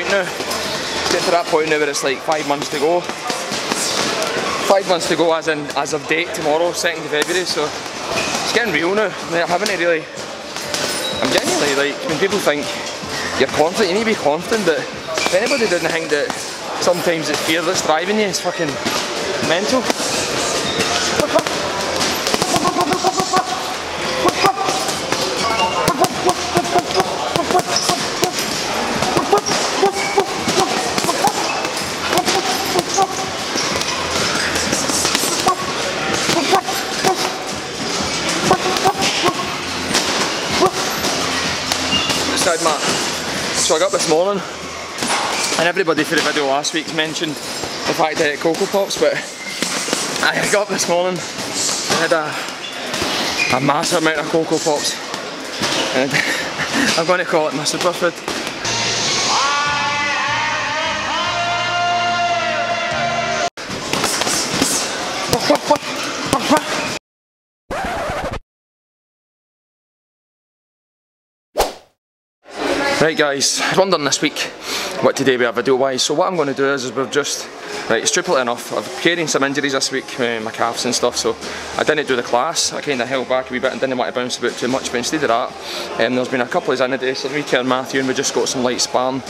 point now. Get to that point now where it's like 5 months to go. 5 months to go as of date tomorrow, 2nd of February, so it's getting real now. I'm genuinely, like, when people think you're confident, you need to be confident, but if anybody didn't think that sometimes it's fear that's driving you, it's fucking mental. So I got up this morning, and everybody for the video last week mentioned the fact that I had Cocoa Pops, but I got up this morning and had a massive amount of Cocoa Pops, and I'm going to call it my superfood. Right guys, I wondered this week what today we have video wise, so what I'm going to do is we've just, right, stupidly enough, I've carrying some injuries this week, my calves and stuff, so I didn't do the class. I kind of held back a wee bit and didn't want to bounce about too much, but instead of that, there's been a couple of in days, so me, Kerr Matthew, and we just got some light sparring,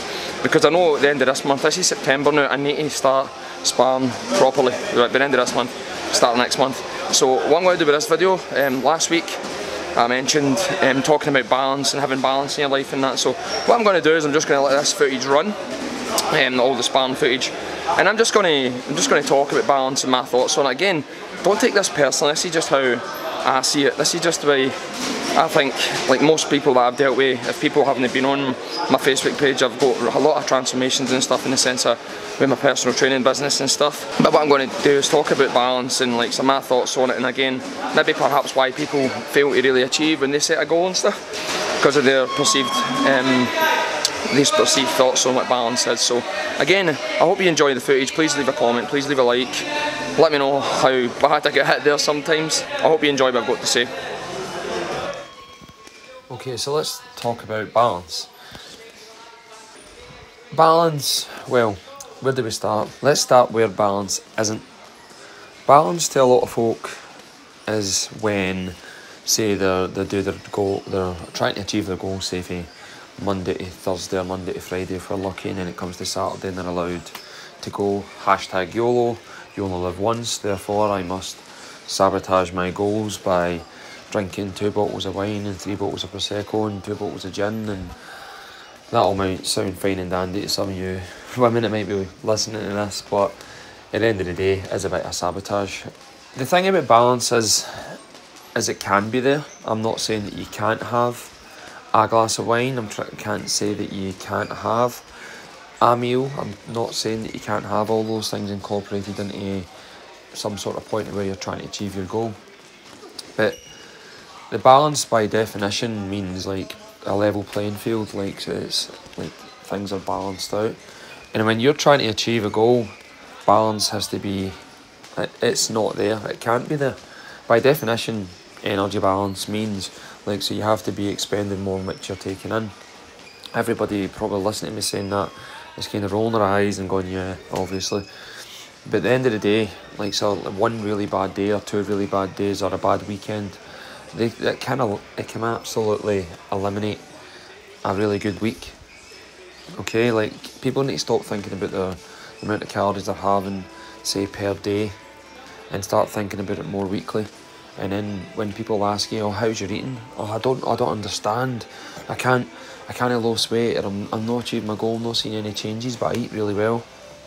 because I know at the end of this month, this is September now, I need to start sparring properly, right, at the end of this month, start next month. So what I'm going to do with this video, last week, I mentioned talking about balance and having balance in your life and that, so what I'm going to do is I'm just going to let this footage run, all the sparring footage, and I'm just going to talk about balance and my thoughts on it. Again, don't take this personally, this is just how I see it, this is just the way I think, like most people that I've dealt with, if people haven't been on my Facebook page, I've got a lot of transformations and stuff in the sense of with my personal training business and stuff. But what I'm going to do is talk about balance and like some of my thoughts on it, and again, maybe perhaps why people fail to really achieve when they set a goal and stuff, because of their perceived these perceived thoughts on what balance is. So again, I hope you enjoy the footage. Please leave a comment, please leave a like, let me know how bad I get hit there sometimes. I hope you enjoy what I've got to say. Okay, so let's talk about balance. Balance, well, where do we start? Let's start where balance isn't. Balance to a lot of folk is when, say, they do their goal, they're trying to achieve their goal, say, for Monday to Thursday or Monday to Friday if we're lucky, and then it comes to Saturday and they're allowed to go hashtag YOLO, you only live once, therefore I must sabotage my goals by drinking 2 bottles of wine and 3 bottles of Prosecco and 2 bottles of gin, and that all might sound fine and dandy to some of you women that might be listening to this, but at the end of the day, it's a bit of sabotage. The thing about balance is it can be there. I'm not saying that you can't have a glass of wine, can't say that you can't have a meal, I'm not saying that you can't have all those things incorporated into some sort of point where you're trying to achieve your goal. But the balance by definition means like a level playing field, like so it's like things are balanced out. And when you're trying to achieve a goal, balance has to be, it's not there, it can't be there. By definition, energy balance means like, so you have to be expending more than what you're taking in. Everybody probably listening to me saying that is kind of rolling their eyes and going, yeah, obviously. But at the end of the day, like, so one really bad day or 2 really bad days or a bad weekend, it can absolutely eliminate a really good week. Okay, like, people need to stop thinking about the amount of calories they're having, say, per day, and start thinking about it more weekly. And then when people ask you, oh, how's your eating? Oh, I don't understand. I can't lose weight, or I'm not achieving my goal, I'm not seeing any changes, but I eat really well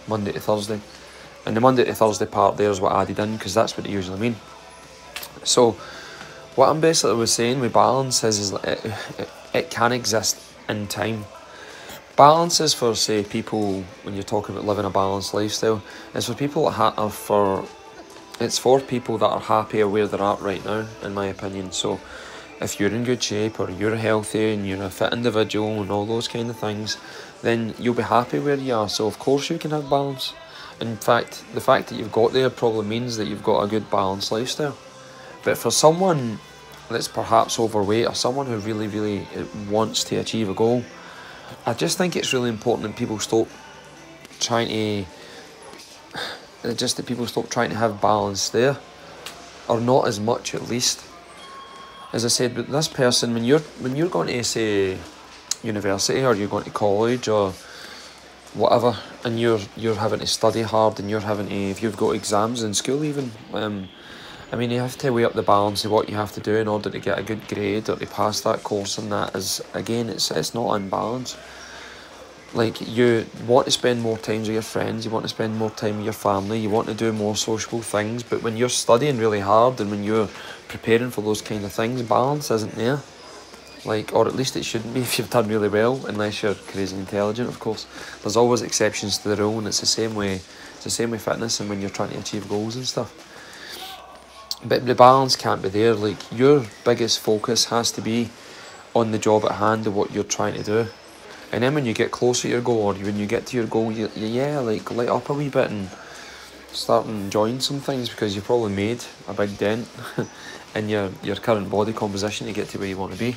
Monday to Thursday. And the Monday to Thursday part there is what I added in, because that's what they usually mean. So what I'm basically was saying with balance is it can exist in time. Balance is for, say, people, when you're talking about living a balanced lifestyle, it's for people that it's for people that are happy where they're at right now, in my opinion. So if you're in good shape, or you're healthy and you're a fit individual and all those kind of things, then you'll be happy where you are. So of course you can have balance. In fact, the fact that you've got there probably means that you've got a good balanced lifestyle. But for someone that's perhaps overweight, or someone who really, really wants to achieve a goal, I just think it's really important that people stop trying to, have balance there, or not as much at least. As I said, but this person, when you're going to say university, or you're going to college or whatever, and you're having to study hard, and you're having to, if you've got exams in school even, I mean, you have to weigh up the balance of what you have to do in order to get a good grade or to pass that course, and that is, again, it's not unbalanced. Like, you want to spend more time with your friends, you want to spend more time with your family, you want to do more sociable things, but when you're studying really hard and when you're preparing for those kind of things, balance isn't there. Like, or at least it shouldn't be if you've done really well, unless you're crazy intelligent, of course. There's always exceptions to the rule, and it's the same way with fitness and when you're trying to achieve goals and stuff. But the balance can't be there. Like, your biggest focus has to be on the job at hand and what you're trying to do. And then when you get closer to your goal, or when you get to your goal, you like light up a wee bit and start enjoying some things, because you've probably made a big dent in your current body composition to get to where you want to be.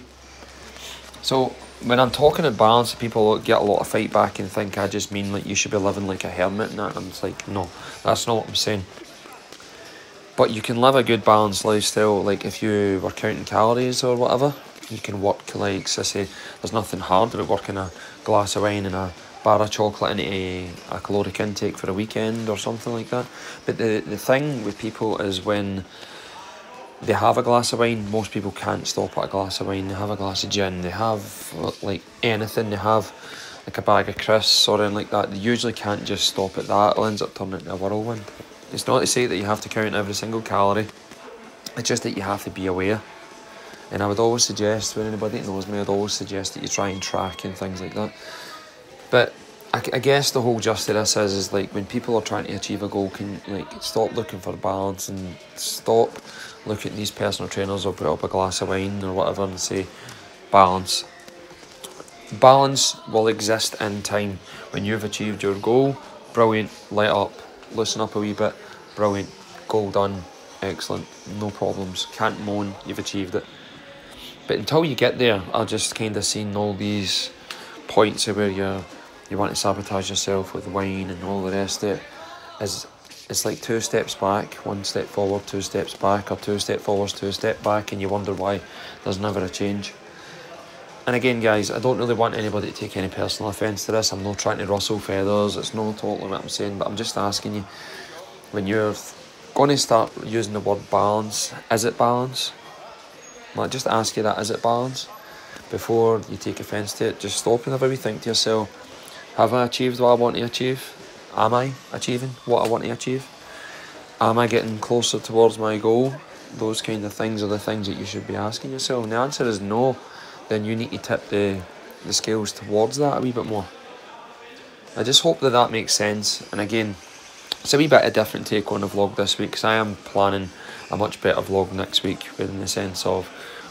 So when I'm talking about balance, people get a lot of fight back and think I just mean like you should be living like a hermit and that. And I'm like, no, that's not what I'm saying. But you can live a good balanced lifestyle, like if you were counting calories or whatever. You can work, like, so I say, there's nothing hard about working a glass of wine and a bar of chocolate into a caloric intake for a weekend or something like that. But the thing with people is when they have a glass of wine, most people can't stop at a glass of wine. They have a glass of gin, they have like anything, they have like a bag of crisps or anything like that. They usually can't just stop at that. It ends up turning into a whirlwind. It's not to say that you have to count every single calorie, it's just that you have to be aware. And I would always suggest, when anybody that knows me, I'd always suggest that you try and track and things like that. But I guess the whole gist of this is like when people are trying to achieve a goal, can like stop looking for balance and stop looking at these personal trainers or put up a glass of wine or whatever and say balance. Balance will exist in time. When you've achieved your goal, brilliant, light up, loosen up a wee bit, brilliant, goal done, excellent, no problems, can't moan, you've achieved it. But until you get there, I've just kind of seen all these points where you want to sabotage yourself with wine and all the rest of it. It's like 2 steps back, 1 step forward, 2 steps back, or 2 steps forward, 2 steps back, and you wonder why there's never a change. And again, guys, I don't really want anybody to take any personal offence to this. I'm not trying to rustle feathers, it's not totally what I'm saying, but I'm just asking you, when you're going to start using the word balance, is it balance? Like, just ask you that, is it balance? Before you take offence to it, just stop and have a wee think to yourself, have I achieved what I want to achieve? Am I achieving what I want to achieve? Am I getting closer towards my goal? Those kind of things are the things that you should be asking yourself. And the answer is no, then you need to tip the scales towards that a wee bit more. I just hope that makes sense. And again, it's a wee bit of a different take on the vlog this week, because I am planning a much better vlog next week, in the sense of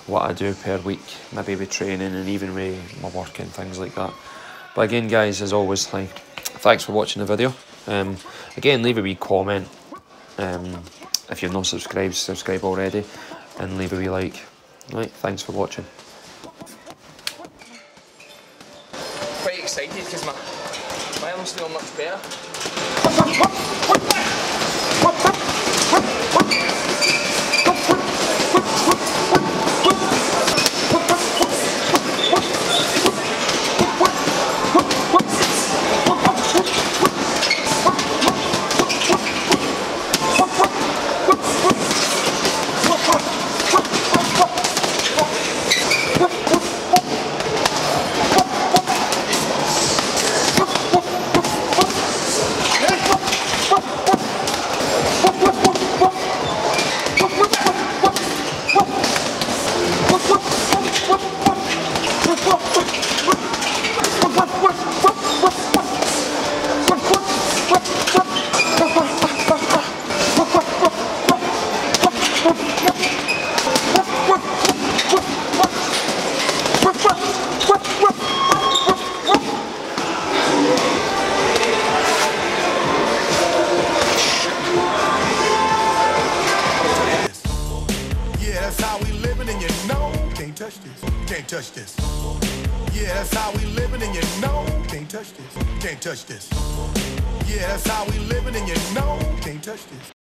what I do per week, maybe with training and even with my work and things like that. But again, guys, as always, like, thanks for watching the video. Again, leave a wee comment. If you've not subscribed, subscribe already, and leave a wee like. Right, thanks for watching. Quite excited because my arm's feeling much better. touch this. Can't touch this. Yeah, that's how we living and you know. Can't touch this. Can't touch this. Yeah, that's how we living and you know. Can't touch this.